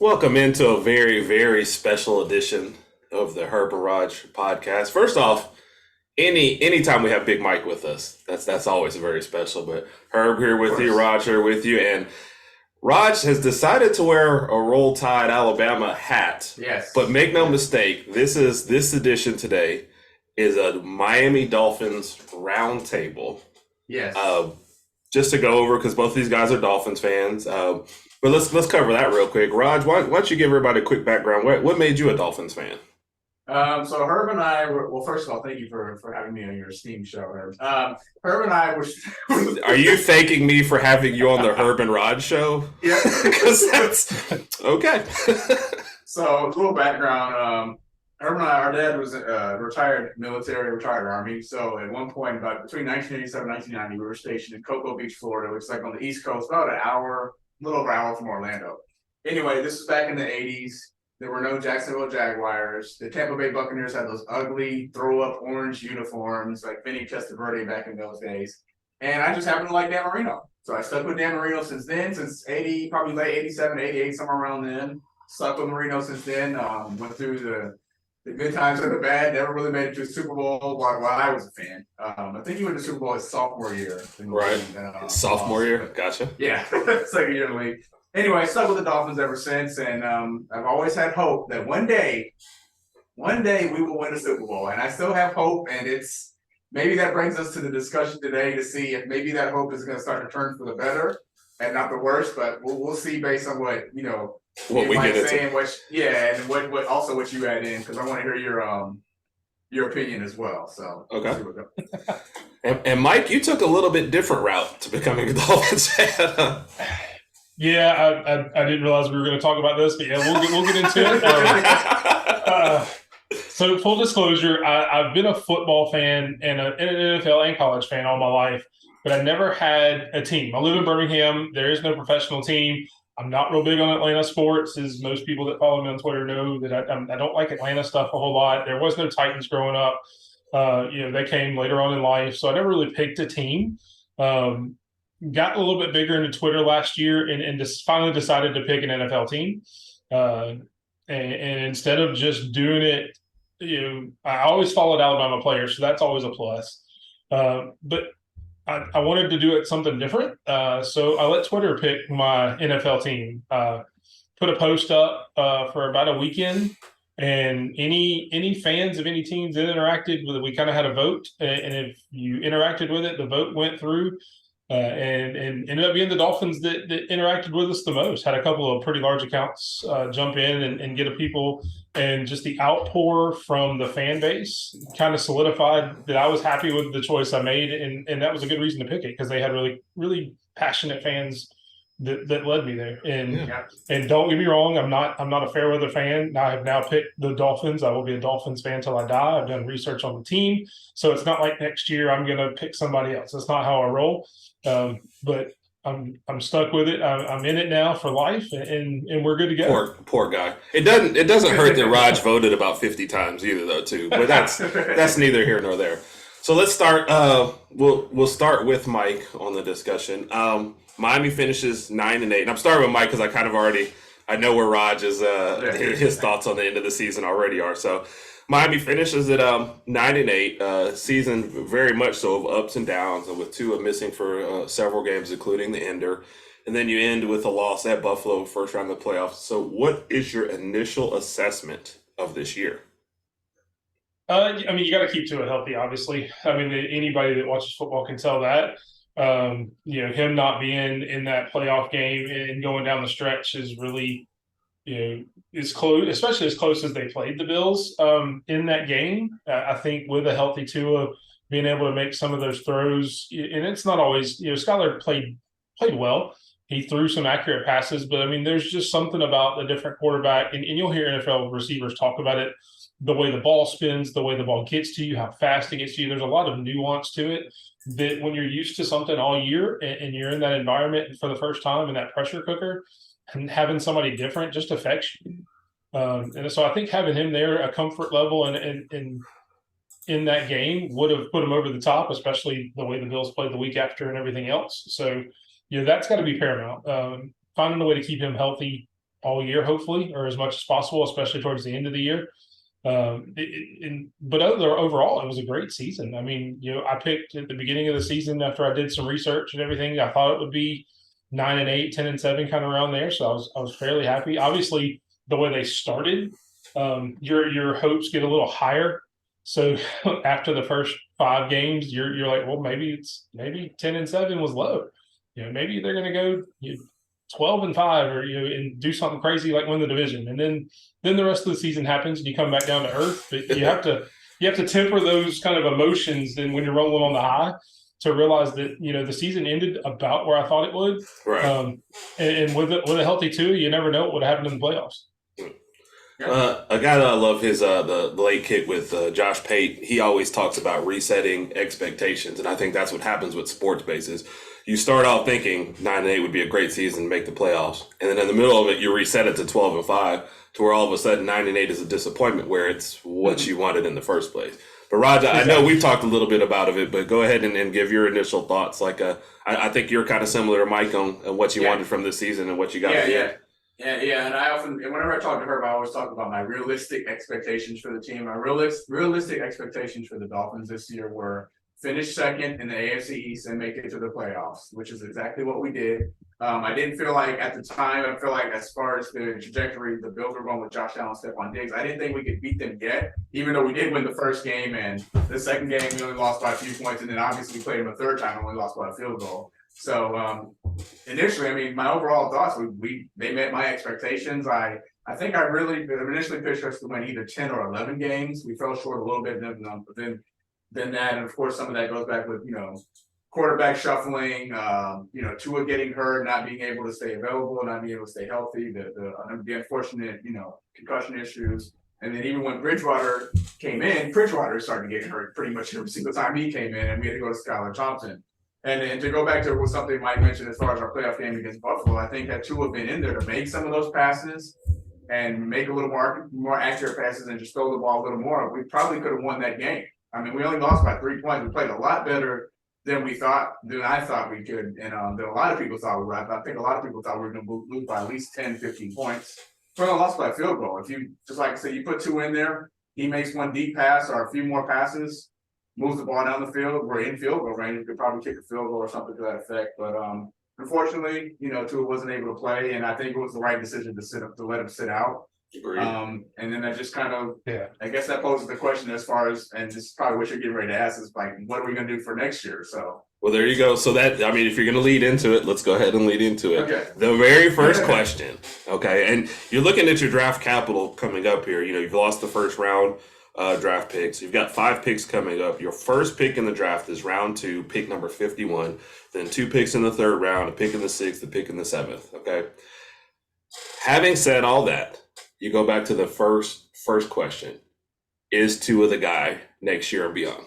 Welcome into a very, very special edition of the Herb and Raj podcast. First off, anytime we have Big Mike with us, that's always very special. But Herb here Of with you, course. Raj here with you, and Raj has decided to wear a Roll Tide Alabama hat. But Yes. make no Yes. mistake, this edition today is a Miami Dolphins roundtable. Yes. Uh, just to go over because both of these guys are Dolphins fans. But let's cover that real quick. Raj, why don't you give everybody a quick background? What made you a Dolphins fan? So Herb and I were, well, first of all, thank you for having me on your esteemed show, Herb. Herb and I were, Are you thanking me for having you on the Herb and Raj show? yeah. Because that's okay. So a little background. Herb and I, our dad was retired military, retired Army. So at one point, about between 1987 and 1990, we were stationed in Cocoa Beach, Florida, which is like on the East Coast, about an hour, a little over an hour from Orlando. Anyway, this was back in the 80s. There were no Jacksonville Jaguars. The Tampa Bay Buccaneers had those ugly, throw-up orange uniforms, like Vinny Testaverde back in those days. And I just happened to like Dan Marino. So I stuck with Dan Marino since then, since 80, probably late 87, 88, somewhere around then. Stuck with Marino since then. Went through the good times and the bad. Never really made it to a Super Bowl while I was a fan. I think he went to Super Bowl his sophomore year. Right. Sophomore year. Gotcha. Yeah, second year in the league. Anyway, I stuck with the Dolphins ever since, and I've always had hope that one day we will win a Super Bowl, and I still have hope. And it's maybe that brings us to the discussion today to see if maybe that hope is going to start to turn for the better and not the worse. But we'll see based on what What we get say into. and what also what you add in, because I want to hear your opinion as well. So Okay. we'll And Mike, you took a little bit different route to becoming a Dolphins fan. Yeah, I didn't realize we were going to talk about this, but yeah, we'll get into it. So full disclosure, I've been a football fan and an NFL and college fan all my life, but I never had a team. I live in Birmingham. There is no professional team. I'm not real big on Atlanta sports, as most people that follow me on Twitter know that I don't like Atlanta stuff a whole lot. There was no Titans growing up. They came later on in life, so I never really picked a team. Got a little bit bigger into Twitter last year and just finally decided to pick an NFL team. And instead of just doing it, I always followed Alabama players, so that's always a plus. But I wanted to do it something different. So I let Twitter pick my NFL team. Put a post up for about a weekend, and any fans of any teams that interacted with it, we kind of had a vote. And if you interacted with it, the vote went through. And ended up being the Dolphins that interacted with us the most. Had a couple of pretty large accounts jump in and get a people, and just the outpour from the fan base kind of solidified that I was happy with the choice I made, and that was a good reason to pick it because they had really really passionate fans that led me there. And don't get me wrong, I'm not a fair weather fan. I have now picked the Dolphins. I will be a Dolphins fan till I die. I've done research on the team, so it's not like next year I'm going to pick somebody else. That's not how I roll. But I'm stuck with it. I'm in it now for life, and we're good to go. Poor guy. It doesn't hurt that Raj voted about 50 times either, though, too. But that's neither here nor there. So let's start. We'll start with Mike on the discussion. Miami finishes 9-8, and I'm starting with Mike because I kind of I know where Raj is. His thoughts on the end of the season already are. So Miami finishes at 9-8. Season very much so of ups and downs, and with Tua missing for several games, including the ender. And then you end with a loss at Buffalo, first round of the playoffs. So what is your initial assessment of this year? You got to keep Tua healthy, obviously. Anybody that watches football can tell that. Him not being in that playoff game and going down the stretch is really, is close, especially as close as they played the Bills in that game. I think with a healthy Tua being able to make some of those throws, and it's not always, Skylar played well. He threw some accurate passes, but there's just something about the different quarterback, and you'll hear NFL receivers talk about it. The way the ball spins, the way the ball gets to you, how fast it gets to you. There's a lot of nuance to it that when you're used to something all year and you're in that environment for the first time in that pressure cooker, and having somebody different just affects you. And so I think having him there, a comfort level and in that game would have put him over the top, especially the way the Bills played the week after and everything else. So, that's got to be paramount. Finding a way to keep him healthy all year, hopefully, or as much as possible, especially towards the end of the year. But overall, it was a great season. I mean, I picked at the beginning of the season after I did some research and everything. I thought it would be 9-8, 10-7, kind of around there. So I was fairly happy. Obviously, the way they started, your hopes get a little higher. So after the first 5 games, you're like, well, maybe 10-7 was low. Maybe they're going to go 12-5, or and do something crazy like win the division, and then the rest of the season happens and you come back down to earth. But you have to temper those kind of emotions. Then when you're rolling on the high, to realize that the season ended about where I thought it would. Right. And with a healthy Tua, you never know what would happen in the playoffs. A guy that I love his the late kick with Josh Pate. He always talks about resetting expectations, and I think that's what happens with sports bases. You start off thinking 9-8 would be a great season, make the playoffs, and then in the middle of it, you reset it to 12-5, to where all of a sudden 9-8 is a disappointment, where it's what you wanted in the first place. But Raj, I know we've talked a little bit about it, but go ahead and give your initial thoughts. Like, I think you're kind of similar to Mike on what you wanted from this season and what you got. Yeah. And whenever I talk to her, I always talk about my realistic expectations for the team. My realistic expectations for the Dolphins this year were finish second in the AFC East and make it to the playoffs, which is exactly what we did. I didn't feel like at the time, I feel like as far as the trajectory, the Bills were going with Josh Allen, Stephon Diggs. I didn't think we could beat them yet, even though we did win the first game, and the second game we only lost by a few points, and then obviously we played them a third time and only lost by a field goal. So initially, I mean, my overall thoughts, they met my expectations. I think I really initially pitched us to win either 10 or 11 games. We fell short a little bit, but then that, and of course, some of that goes back with quarterback shuffling, Tua getting hurt, not being able to stay available, not being able to stay healthy, the unfortunate concussion issues, and then even when Bridgewater came in, Bridgewater started getting hurt pretty much every single time he came in, and we had to go to Skylar Thompson. And then to go back to something Mike mentioned as far as our playoff game against Buffalo, I think that Tua been in there to make some of those passes and make a little more accurate passes and just throw the ball a little more. We probably could have won that game. I mean, we only lost by 3 points. We played a lot better than I thought we could, and than a lot of people thought we would. I think a lot of people thought we were going to lose by at least 10, 15 points. We only lost by a field goal. If you, just like I said, you put Tua in there, he makes one deep pass or a few more passes, moves the ball down the field, we're in field goal range. We could probably kick a field goal or something to that effect. But unfortunately, Tua wasn't able to play, and I think it was the right decision to let him sit out. And then that just kind of, I guess that poses the question as far as, and this is probably what you're getting ready to ask, is like, what are we going to do for next year? So. Well, there you go. So that, I mean, if you're going to lead into it, let's go ahead and lead into it. Okay. The very first question, okay, and you're looking at your draft capital coming up here. You've lost the first round draft picks. You've got 5 picks coming up. Your first pick in the draft is round 2, pick number 51. Then 2 picks in the 3rd round, a pick in the 6th, a pick in the 7th. Okay. Having said all that, you go back to the first question. Is Tua the guy next year and beyond?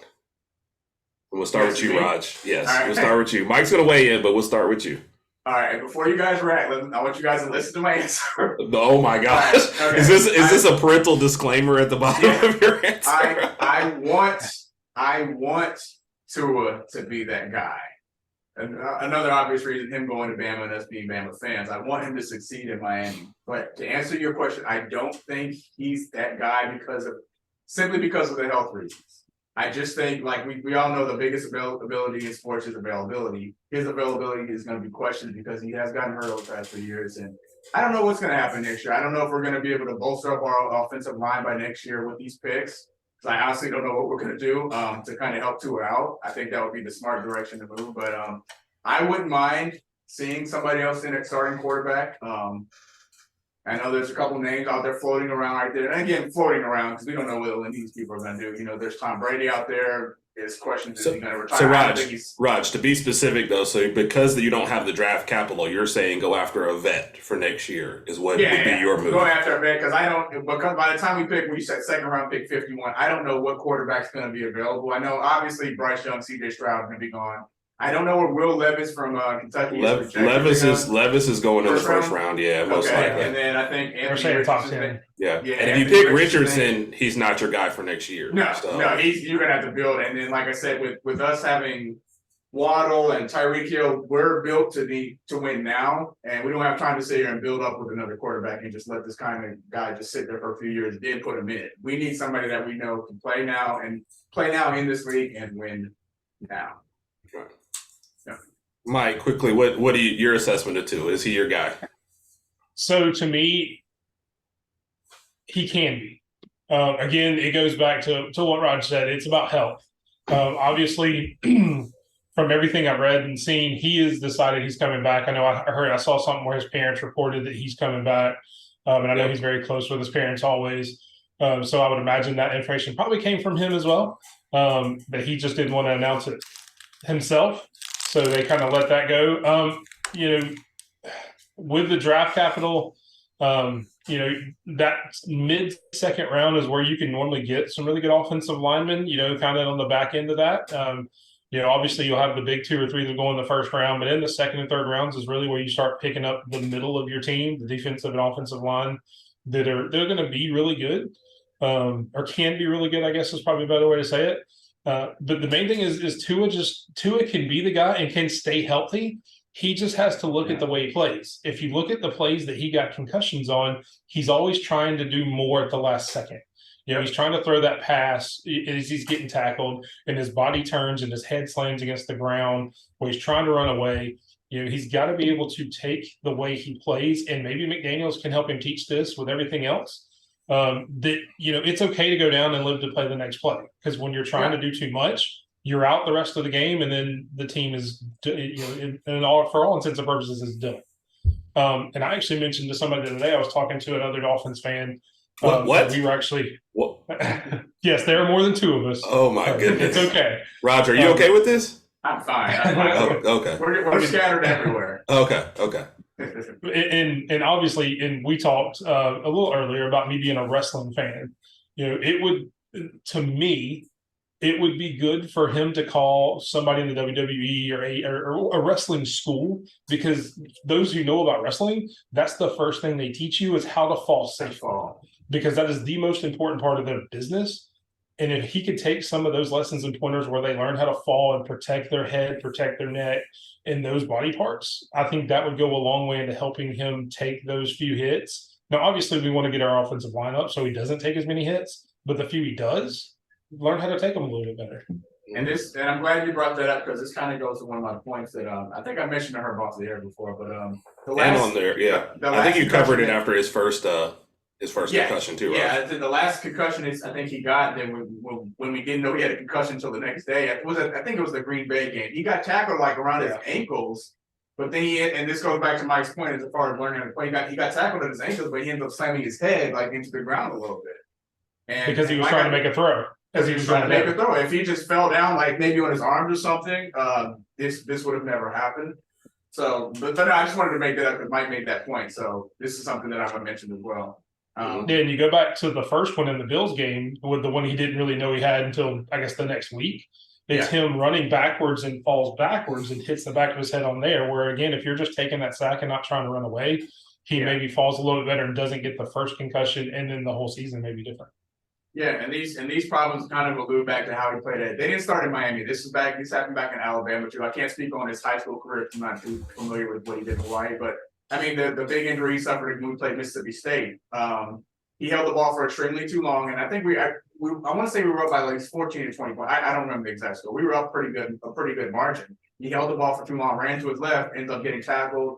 And we'll start with you, Raj. Yes, right. We'll start with you. Mike's going to weigh in, but we'll start with you. All right, before you guys react, I want you guys to listen to my answer. Oh my gosh. Right, okay. Is this a parental disclaimer at the bottom of your answer? I want Tua to be that guy. And another obvious reason, him going to Bama and us being Bama fans, I want him to succeed in Miami. But to answer your question, I don't think he's that guy simply because of the health reasons. I just think, like we all know, the biggest ability in sports is availability. His availability is going to be questioned because he has gotten hurt over the past 3 years. And I don't know what's going to happen next year. I don't know if we're going to be able to bolster up our offensive line by next year with these picks. So I honestly don't know what we're going to do to kind of help Tua out. I think that would be the smart direction to move. But I wouldn't mind seeing somebody else in at starting quarterback. I know there's a couple names out there floating around right there. And again, floating around because we don't know what these people are going to do. There's Tom Brady out there. His question is, he going to retire? So Raj, to be specific though, so because you don't have the draft capital, you're saying go after a vet for next year is what would be your move. Go after a vet because by the time we said 2nd round pick 51, I don't know what quarterback's going to be available. I know obviously Bryce Young, CJ Stroud are going to be gone. I don't know where Will Levis from Kentucky is. Levis is going in the first round, most likely. And then I think Anthony Richardson. Yeah, and if you pick Richardson, he's not your guy for next year. No, you're gonna have to build. And then, like I said, with us having Waddle and Tyreek Hill, we're built to win now, and we don't have time to sit here and build up with another quarterback and just let this kind of guy just sit there for a few years, then put him in. We need somebody that we know can play now in this league and win now. Right. Yeah. Mike, quickly, what your assessment of Tua? Is he your guy? So to me, he can be. Again, it goes back to what Rod said. It's about health. Obviously, from everything I've read and seen, he has decided he's coming back. I know I saw something where his parents reported that he's coming back. And I know he's very close with his parents always. So I would imagine that information probably came from him as well. But he just didn't want to announce it himself. So they kind of let that go. With the draft capital, that mid-second round is where you can normally get some really good offensive linemen, kind of on the back end of that. Obviously you'll have the big 2 or 3 that go in the first round, but in the second and third rounds is really where you start picking up the middle of your team, the defensive and offensive line they're going to be really good, or can be really good, I guess is probably a better way to say it. But the main thing is Tua can be the guy and can stay healthy. He just has to look at the way he plays. If you look at the plays that he got concussions on, he's always trying to do more at the last second. He's trying to throw that pass as he's getting tackled, and his body turns and his head slams against the ground, or he's trying to run away. He's got to be able to take the way he plays, and maybe McDaniels can help him teach this with everything else. It's okay to go down and live to play the next play, because when you're trying to do too much, you're out the rest of the game, and then the team is, for all intents and purposes, is done. And I actually mentioned to somebody the other day, I was talking to another Dolphins fan. What? We were actually. What? Yes, there are more than 2 of us. Oh my goodness! It's okay. Roger, are you okay with this? I'm fine. Oh, okay. We're scattered everywhere. Okay. And obviously, and we talked a little earlier about me being a wrestling fan. It would be good for him to call somebody in the WWE or a wrestling school, because those who know about wrestling, that's the first thing they teach you is how to fall safe. Because that is the most important part of their business. And if he could take some of those lessons and pointers where they learn how to fall and protect their head, protect their neck, and those body parts, I think that would go a long way into helping him take those few hits. Now, obviously, we want to get our offensive line up so he doesn't take as many hits, but the few he does, learn how to take them a little bit better. And I'm glad you brought that up, because this kind of goes to one of my points that I think I mentioned to her about the air before, but I think you covered it after his first concussion too, right? Yeah, the last concussion I think he got. Then when we didn't know he had a concussion until the next day, I think it was the Green Bay game. He got tackled like around his ankles, but then and this goes back to Mike's point as far as learning how to play. He got tackled at his ankles, but he ended up slamming his head like into the ground a little bit. And because he was trying to make a throw. Because he was trying to make a throw. If he just fell down, like maybe on his arms or something, this would have never happened. So, but I just wanted to make that up because Mike made that point. So this is something that I want to mention as well. And you go back to the first one in the Bills game with the one he didn't really know he had until I guess the next week. It's him running backwards and falls backwards and hits the back of his head on there. Where again, if you're just taking that sack and not trying to run away, he maybe falls a little bit better and doesn't get the first concussion, and then the whole season may be different. Yeah, and these problems kind of allude back to how he played it. They didn't start in Miami. This happened back in Alabama too. I can't speak on his high school career. I'm not too familiar with what he did in Hawaii, but I mean the big injury he suffered when we played Mississippi State. He held the ball for extremely too long, and I think I want to say we were up by like 14 to 20 points. I don't remember the exact score. We were up a pretty good margin. He held the ball for too long, ran to his left, ended up getting tackled.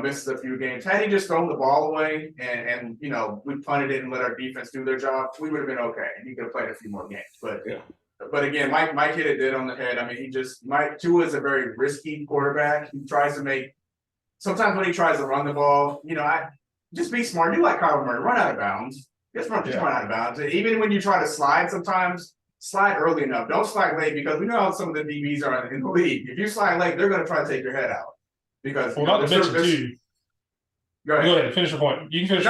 Misses a few games. Had he just thrown the ball away and we punted it and let our defense do their job, we would have been okay. And he could have played a few more games. But again, Mike hit it dead on the head. I mean, Mike Tua is a very risky quarterback. He tries to sometimes when he tries to run the ball, just be smart. Do like Kyler Murray, run out of bounds. Just run out of bounds. And even when you try to slide, sometimes slide early enough. Don't slide late, because we know how some of the DBs are in the league. If you slide late, they're going to try to take your head out. Because not to mention too. Go ahead. Finish your point. You can finish.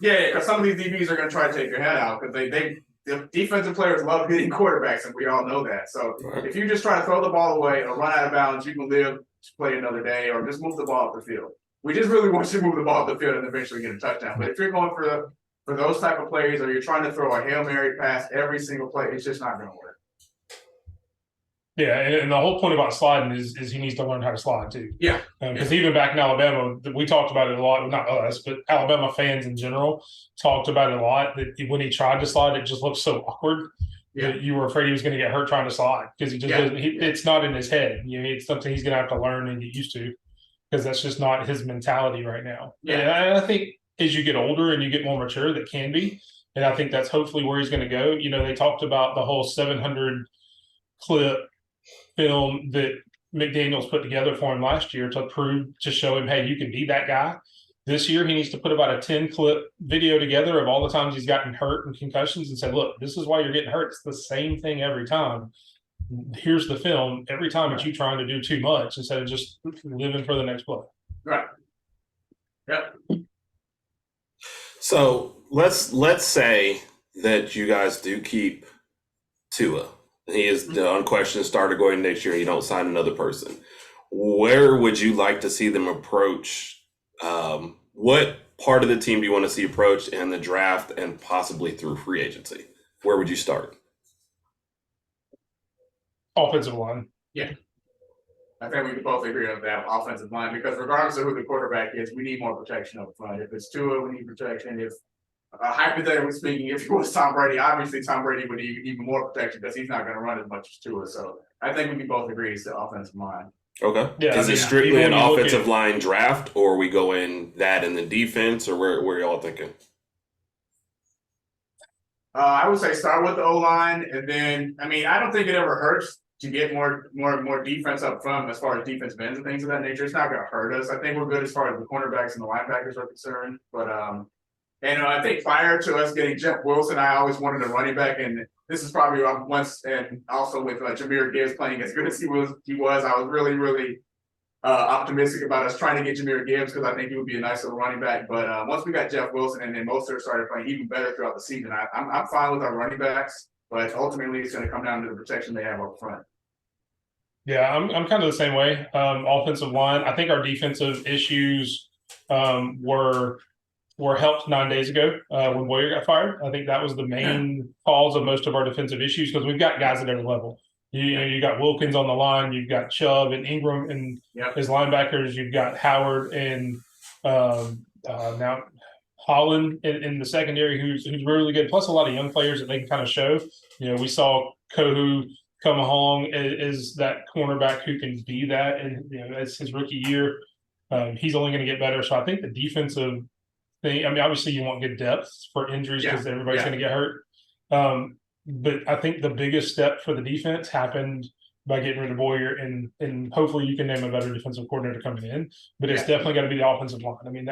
Yeah, because some of these DBs are going to try to take your head out, because the defensive players love hitting quarterbacks, and we all know that. So if you just try to throw the ball away or run out of bounds, you can live to play another day, or just move the ball up the field. We just really want you to move the ball up the field and eventually get a touchdown. But if you're going for those type of plays, or you're trying to throw a Hail Mary pass every single play, it's just not going to work. Yeah, and the whole point about sliding is he needs to learn how to slide too. Yeah. Because even back in Alabama, we talked about it a lot. Not us, but Alabama fans in general talked about it a lot. That when he tried to slide, it just looked so awkward that you were afraid he was going to get hurt trying to slide because he just doesn't. It's not in his head. It's something he's going to have to learn and get used to because that's just not his mentality right now. Yeah. And I think as you get older and you get more mature, that can be. And I think that's hopefully where he's going to go. They talked about the whole 700 clip film that McDaniels put together for him last year to show him, hey, you can be that guy. This year, he needs to put about a 10 clip video together of all the times he's gotten hurt and concussions and say, look, this is why you're getting hurt. It's the same thing every time. Here's the film. Every time it's you trying to do too much instead of just living for the next play. Right. Yep. So let's say that you guys do keep Tua. He is the unquestioned starter going next year, and you don't sign another person. Where would you like to see them approach? What part of the team do you want to see approached in the draft and possibly through free agency? Where would you start? Offensive line. Yeah. I think we can both agree on that offensive line because regardless of who the quarterback is, we need more protection up front. If it's Tua, we need protection. If hypothetically speaking, if it was Tom Brady, obviously Tom Brady would need even more protection because he's not going to run as much as Tua. So I think we can both agree it's the offensive line. Okay. Yeah, is it strictly an offensive line draft, or are we going that in the defense, or where y'all thinking? I would say start with the O-line, and then I don't think it ever hurts to get more defense up front as far as defensive ends and things of that nature. It's not going to hurt us. I think we're good as far as the cornerbacks and the linebackers are concerned. But and I think prior to us getting Jeff Wilson, I always wanted a running back, and this is probably once, and also with Jahmyr Gibbs playing as good as he was, I was really, really optimistic about us trying to get Jahmyr Gibbs because I think he would be a nice little running back. But once we got Jeff Wilson and then Mostert started playing even better throughout the season, I'm fine with our running backs, but ultimately it's going to come down to the protection they have up front. Yeah, I'm kind of the same way. Offensive line, I think our defensive issues were helped 9 days ago when Boyer got fired. I think that was the main cause of most of our defensive issues because we've got guys at every level. You got Wilkins on the line, you've got Chubb and Ingram and his linebackers, you've got Howard and now Holland in the secondary who's really good, plus a lot of young players that they can kind of show. We saw Kohu come along as that cornerback who can be that, and that's his rookie year. He's only going to get better. So I think the defensive thing, obviously you want good depth for injuries because everybody's going to get hurt. But I think the biggest step for the defense happened by getting rid of Boyer, and hopefully you can name a better defensive coordinator coming in. But it's definitely got to be the offensive line.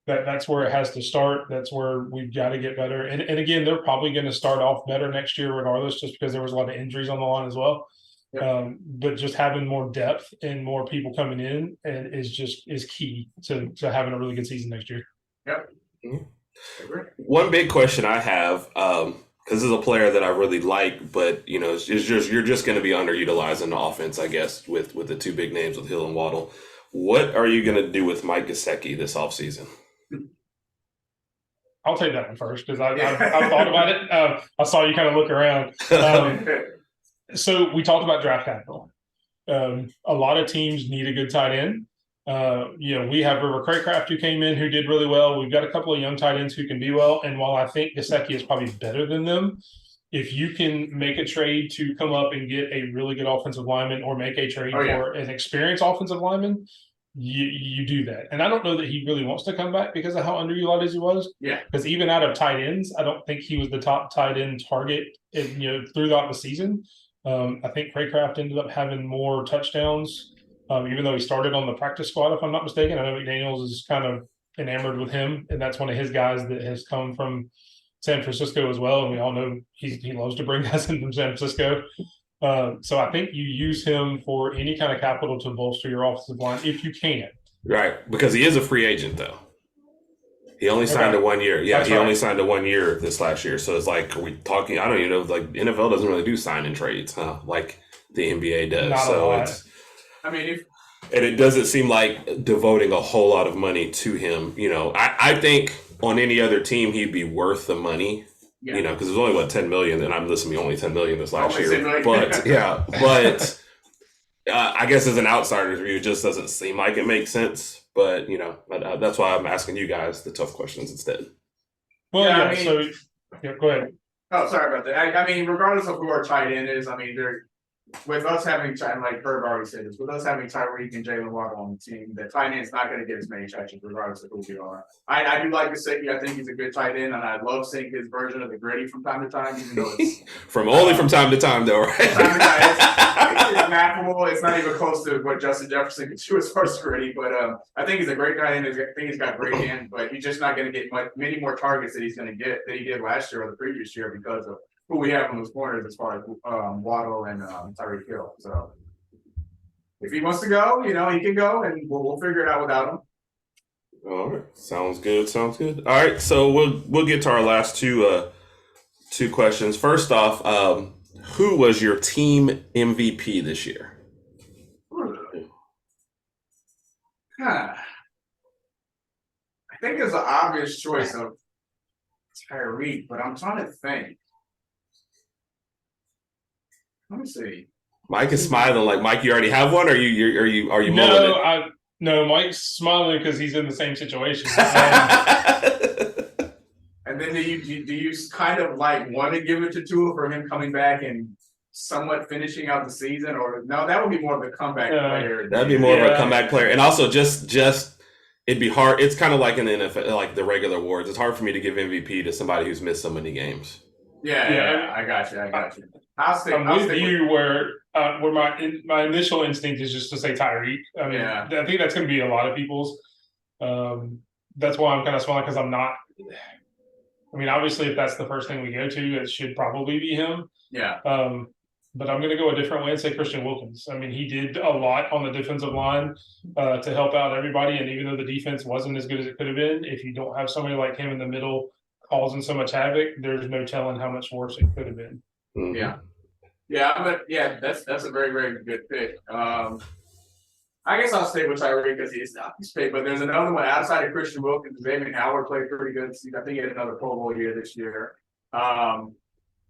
That's where it has to start. That's where we've got to get better. And again, they're probably going to start off better next year regardless, just because there was a lot of injuries on the line as well. But just having more depth and more people coming in is key to having a really good season next year. Yep. Mm-hmm. One big question I have, because this is a player that I really like, but you're just going to be underutilized in the offense, I guess, with the two big names with Hill and Waddle. What are you going to do with Mike Gesicki this offseason? I'll take that one first because I've thought about it. I saw you kind of look around. So we talked about draft capital. A lot of teams need a good tight end. We have River Craycraft who came in who did really well. We've got a couple of young tight ends who can be well. And while I think Gesicki is probably better than them, if you can make a trade to come up and get a really good offensive lineman or make a trade for an experienced offensive lineman, you do that. And I don't know that he really wants to come back because of how underutilized he was. Yeah. Because even out of tight ends, I don't think he was the top tight end target throughout the season. I think Craycraft ended up having more touchdowns, even though he started on the practice squad, if I'm not mistaken. I know McDaniels is kind of enamored with him, and that's one of his guys that has come from San Francisco as well. And we all know he loves to bring guys in from San Francisco. So I think you use him for any kind of capital to bolster your offensive line if you can. Right, because he is a free agent, though. He only signed a 1 year. Yeah, that's only signed a 1 year this last year. So it's like, are we talking? I don't even know. Like NFL doesn't really do sign and trades, like the NBA does. Not so a lot. it's. And it doesn't seem like devoting a whole lot of money to him. I think on any other team he'd be worth the money. Yeah. You know, because it was only 10 million, and I'm listening to only 10 million this last Only year. 10 million. But I guess as an outsider's view, it just doesn't seem like it makes sense. But you know, that's why I'm asking you guys the tough questions instead. Well, Yeah, yeah. I mean- Go ahead. Oh, sorry about that. I mean, regardless of who our tight end is, I mean, they're with us having, like Herb already said this, with us having Tyreek and Jalen Waddle on the team, the tight end's not going to get as many touches regardless of who we are. I do like Gesicki. I think he's a good tight end, and I love seeing his version of the gritty from time to time, even though it's from time to time, though, right? it's laughable. It's not even close to what Justin Jefferson could do as far as gritty, but I think he's a great tight end. I think he's got great hand, but he's just not going to get many more targets that he's going to get that he did last year or the previous year because of who we have on those corners as far as Waddle and Tyreek Hill. So if he wants to go, you know, he can go, and we'll figure it out without him. All right, sounds good. All right, so we'll get to our last two questions. First off, who was your team MVP this year? I think it's an obvious choice of Tyreek, but I'm trying to think. Let me see. Mike is smiling like, Mike, you already have one, or are you mulling it? No, Mike's smiling because he's in the same situation. And then do you kind of like want to give it to Tua for him coming back and somewhat finishing out the season, or no? That would be more of a comeback player. That'd be more of a comeback player, and also just it'd be hard. It's kind of like in the NFL, like the regular awards. It's hard for me to give MVP to somebody who's missed so many games. Yeah, I got you. I'm with you where my initial instinct is just to say Tyreek. I mean, I think that's going to be a lot of people's. That's why I'm kind of smiling because I'm not. I mean, obviously, if that's the first thing we go to, it should probably be him. Yeah. But I'm going to go a different way and say Christian Wilkins. I mean, he did a lot on the defensive line to help out everybody. And even though the defense wasn't as good as it could have been, if you don't have somebody like him in the middle causing so much havoc, there's no telling how much worse it could have been. Mm-hmm. That's a very, very good pick. I guess I'll stay with Tyreek because he's not his pick, but there's another one outside of Christian Wilkins. Xavier Howard played pretty good. I think he had another Pro Bowl year this year. And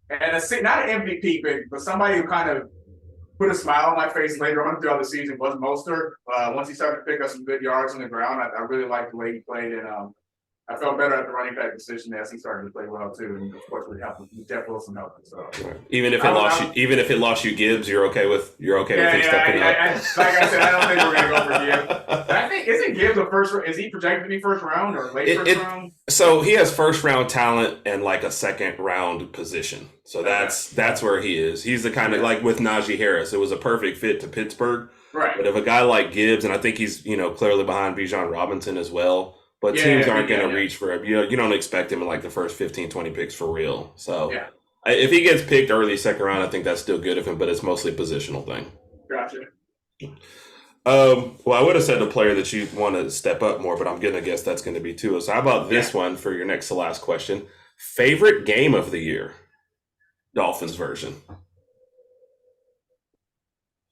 not an MVP pick, but somebody who kind of put a smile on my face later on throughout the season was Mostert. Once he started to pick up some good yards on the ground, I really liked the way he played, and I felt better at the running back position as he started to play well too. And of course, we have Jeff Wilson helping. So right. Even if it lost you Gibbs, you're okay with him stepping up. Like I said, I don't think we're gonna go for Gibbs. But I think isn't Gibbs a first? Is he projected to be first round or late first round? So he has first round talent and like a second round position. So that's where he is. He's the kind of like with Najee Harris. It was a perfect fit to Pittsburgh. Right. But if a guy like Gibbs, and I think he's clearly behind Bijan Robinson as well. But teams aren't going to reach for him. You don't expect him in like the first 15, 20 picks for real. So if he gets picked early second round, I think that's still good of him, but it's mostly a positional thing. Gotcha. Well, I would have said a player that you want to step up more, but I'm going to guess that's going to be Tua. So how about this one for your next to last question? Favorite game of the year? Dolphins version.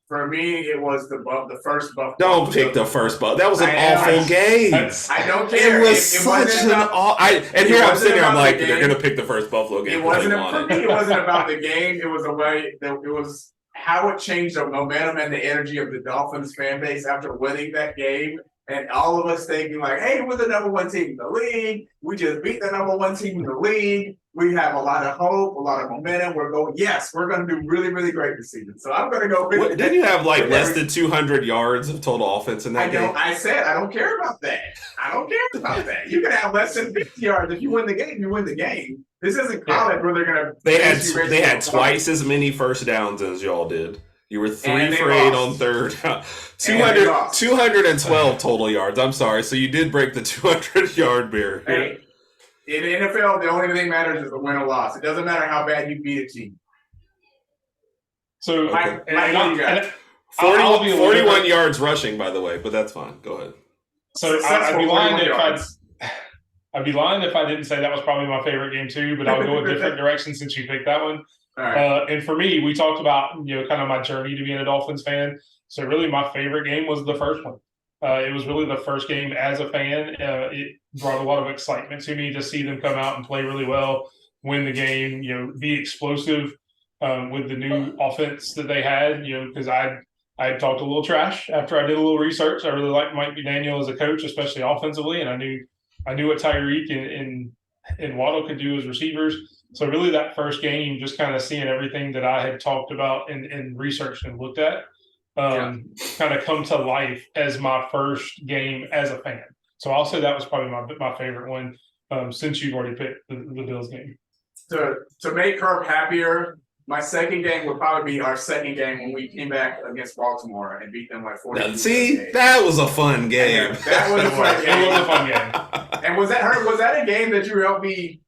For me, it was the first Buffalo. Don't pick the first Buffalo. That was an awful game. I don't care. It was such an awful. And here I'm sitting there, I'm like, they're going to pick the first Buffalo game. It wasn't about the game. It was the way that it was how it changed the momentum and the energy of the Dolphins fan base after winning that game. And all of us thinking like, hey, we're the number one team in the league. We just beat the number one team in the league. We have a lot of hope, a lot of momentum. We're going to do really, really great this season. So I'm going to go. Didn't you have like less than 200 yards of total offense in that game? I said, I don't care about that. You can have less than 50 yards. If you win the game, you win the game. This isn't college where they're going to. They had twice as many first downs as y'all did. You were 3 for 8 on third. 212 total yards. I'm sorry. So you did break the 200-yard barrier. Hey, in the NFL, the only thing that matters is the win or loss. It doesn't matter how bad you beat a team. So, okay. 41 yards rushing, by the way, but that's fine. Go ahead. So I'd be lying if I didn't say that was probably my favorite game too, but I'll go a different direction since you picked that one. All right. And for me, we talked about, kind of my journey to being a Dolphins fan. So really my favorite game was the first one. It was really the first game as a fan. It brought a lot of excitement to me to see them come out and play really well. win the game, be explosive with the new offense that they had, because I talked a little trash after I did a little research. I really liked Mike McDaniel as a coach, especially offensively, and I knew what Tyreek and Waddle could do as receivers. So really that first game, just kind of seeing everything that I had talked about and researched and looked at kind of come to life as my first game as a fan. So I'll say that was probably my favorite one since you've already picked the Bills game. To make Herb happier, my second game would probably be our second game when we came back against Baltimore and beat them like 40. See, that was a fun game. That was a fun game. It was a fun game. And was that a game that you helped me?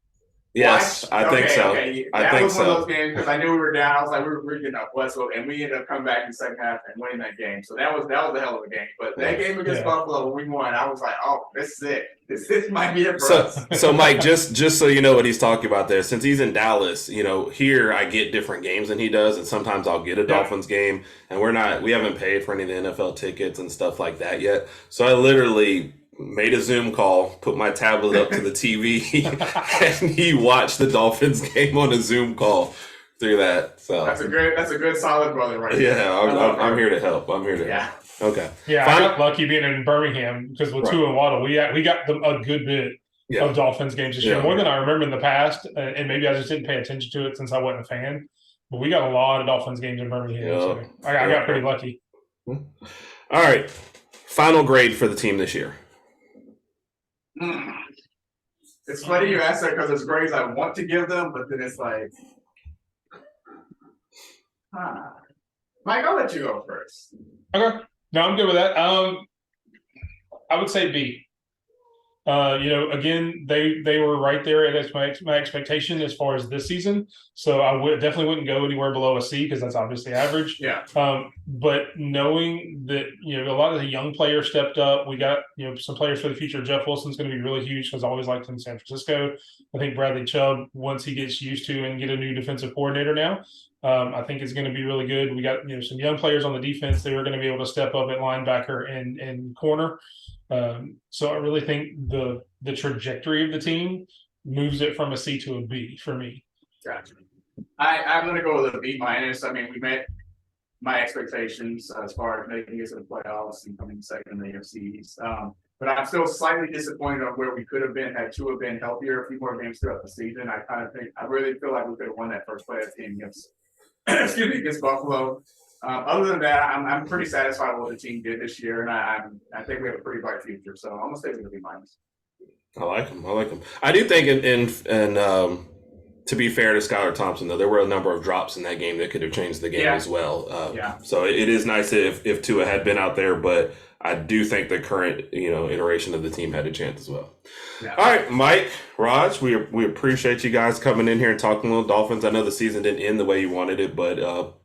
Yes, watch? I think so. Okay. I that think was one so. of those games because I knew we were down. I was like, we're getting up. Let's go. And we ended up coming back in the second half and winning that game. So that was a hell of a game. But that game against Buffalo, when we won, I was like, oh, this is it. This might be it for us. So Mike, just so you know what he's talking about there, since he's in Dallas, here I get different games than he does, and sometimes I'll get a Dolphins game, and we haven't paid for any of the NFL tickets and stuff like that yet. So I literally made a Zoom call, put my tablet up to the TV, and he watched the Dolphins game on a Zoom call through that. So that's a good solid brother right there. Yeah, I'm here to help. I'm here to help. Okay. Yeah, I got lucky being in Birmingham because with Tua and Waddle, we got a good bit of Dolphins games this year, more than I remember in the past, and maybe I just didn't pay attention to it since I wasn't a fan. But we got a lot of Dolphins games in Birmingham, so I got pretty lucky. All right, final grade for the team this year. It's funny you ask that because it's grades I want to give them, but then it's like, Mike, I'll let you go first. Okay. No, I'm good with that. I would say B. Again, they were right there at my expectation as far as this season. So I definitely wouldn't go anywhere below a C because that's obviously average. Yeah. But knowing that a lot of the young players stepped up, we got some players for the future. Jeff Wilson's going to be really huge because I always liked him in San Francisco. I think Bradley Chubb, once he gets used to and get a new defensive coordinator now, I think it's going to be really good. We got some young players on the defense that are going to be able to step up at linebacker and corner. So I really think the trajectory of the team moves it from a C to a B for me. Gotcha. I'm going to go with a B minus. I mean, we met my expectations as far as making it to the playoffs and coming second in the AFC East. But I'm still slightly disappointed on where we could have been had Tua been healthier a few more games throughout the season. I really feel like we could have won that first playoff game against Buffalo. Other than that, I'm pretty satisfied with what the team did this year, and I think we have a pretty bright future. So I'm gonna stay with the B minus. I like him. I do think, and to be fair to Skylar Thompson, though, there were a number of drops in that game that could have changed the game as well. So it is nice if Tua had been out there, but I do think the current iteration of the team had a chance as well. Yeah. All right, Mike, Raj, we appreciate you guys coming in here and talking a little Dolphins. I know the season didn't end the way you wanted it, but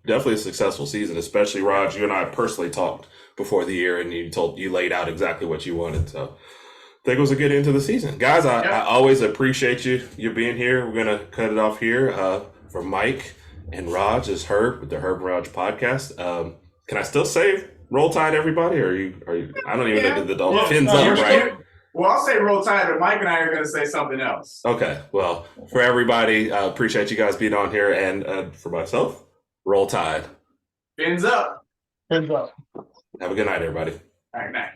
definitely a successful season. Especially Raj, you and I personally talked before the year, and you laid out exactly what you wanted. So I think it was a good end to the season, guys. I always appreciate you being here. We're gonna cut it off here for Mike and Raj. Is Herb with the Herb and Raj podcast. Can I still say Roll Tide, everybody? Or are you? I don't even know the Dolphins up, right? Well, I'll say Roll Tide, but Mike and I are going to say something else. Okay. Well, for everybody, appreciate you guys being on here, and for myself, Roll Tide. Fins up. Fins up. Have a good night, everybody. All right, night.